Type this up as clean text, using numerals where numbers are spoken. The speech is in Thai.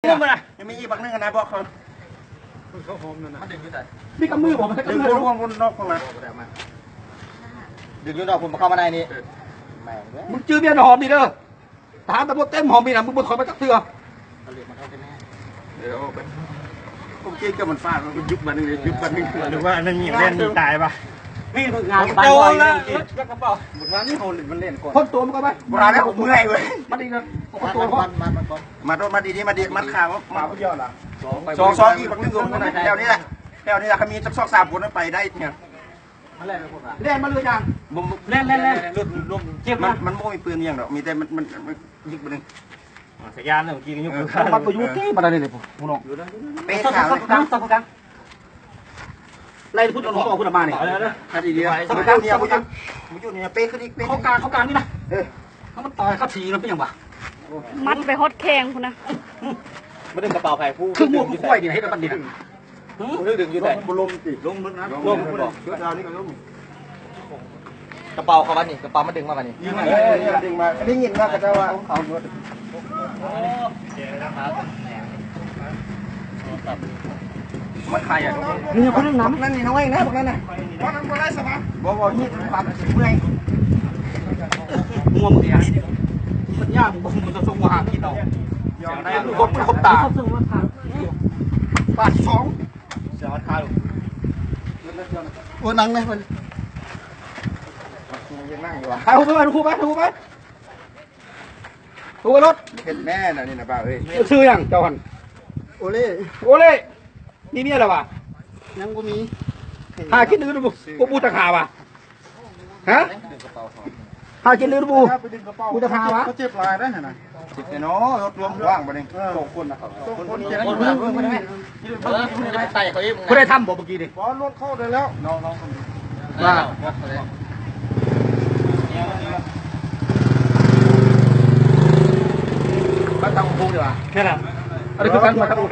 ต้มมาเลยยังมีอีกบักนึงนะบอกเขาเขาหอมนั่นนะดึงอยู่ไหน มีกำมือผมมันดึงรวมคนนอกคนมาดึงอยู่นอกผมเข้ามาในนี้มึงจื้อเบี้ยหอมดีเด้อถามแต่พวกเต็มหอมมีนะมึงบนคอยมาจักเถื่อเดี๋ยวผมเจ๊กับมันฟาดมันยุบมันนึงยุบมันนึงหรือว่านั่นนี่เล่นตายปะนี่งานโตแล้วยักกระเป๋าบุญวันนี้มันเล่นก่อนพ้นตัวมันก็ไปโบราณแล้วผมเมื่อยเว้ยมาดีนะตัวพ่อมาโดนมาดีๆมาดีมัดขามาเยอะละสองอีกบักนึงคนแถวนี้แหละแถวนี้แหละเขามีสักสามคนไปได้เนี่ยเล่นมาเลยยังเล่นรวมเจ็บมันไม่มีปืนอย่างหรอกมีแต่มันยิงไปหนึ่งสัญญาณเนี่ยเมื่อกี้ยุบมันไปยุบที่มาได้เลยผมน้องเป๊ะขาวเลยสักครั้งไล่พุทธน้องพุทธมาเนี่ยนาทีเดียวสักครั้งเนี่ยผมอยู่เนี่ยเป๊ะขึ้นอีกเป๊ะเขาการนี่นะเขามันต่อยเขาทีมันเป็นยังไงมัดไปฮอตแข้งคุณนะมาดึงกระเป๋าไผ่ผู้คือมัวผู้ควายดิให้มันดิผู้ดึงอยู่ไหนลมติลมมึงนะลมบอกชุดเรานี่ก็ลมกระเป๋าเขาวันนี้กระเป๋ามันดึงมาวันนี้ยิงมาดึงมาได้ยินมากก็จะว่าเอาเนื้อมันใครอ่ะนี่คนนึงน้ำนั่นนี่น้องเองนะพวกนั้นนะพวกนั้นพวกนั้นสบายบอกนี่ความเมื่อยงัวมึงเนี่ยมันยากมึงจะส่งมาหาพี่ต่อได้ครบตาปาดสองเสียขาลูกโอ้นั่งเลยมันยังนั่งอยู่อ่ะไปไปถูไปรถเห็นแม่น่ะนี่นะป้าเอ้ยชื่อยังเจ้าหันโอเล่นี่เนี่ยอะไรวะยังกูมีหากินดื้อดูบูตะขาวะฮะหากินดื้อดูบูตะขาวะเขาเจ็บลายได้ไงนะเจ็บเนาะรถรวมว่างไปเลยสองคนนะสองคนเจ็บคนไม่ได้ทำบอกเมื่อกี้ดิบอลรถเข้าได้แล้วน้องว่าบ้านตาอู่ดีกว่าแค่นั้นอันนี้คือการมาตาอู่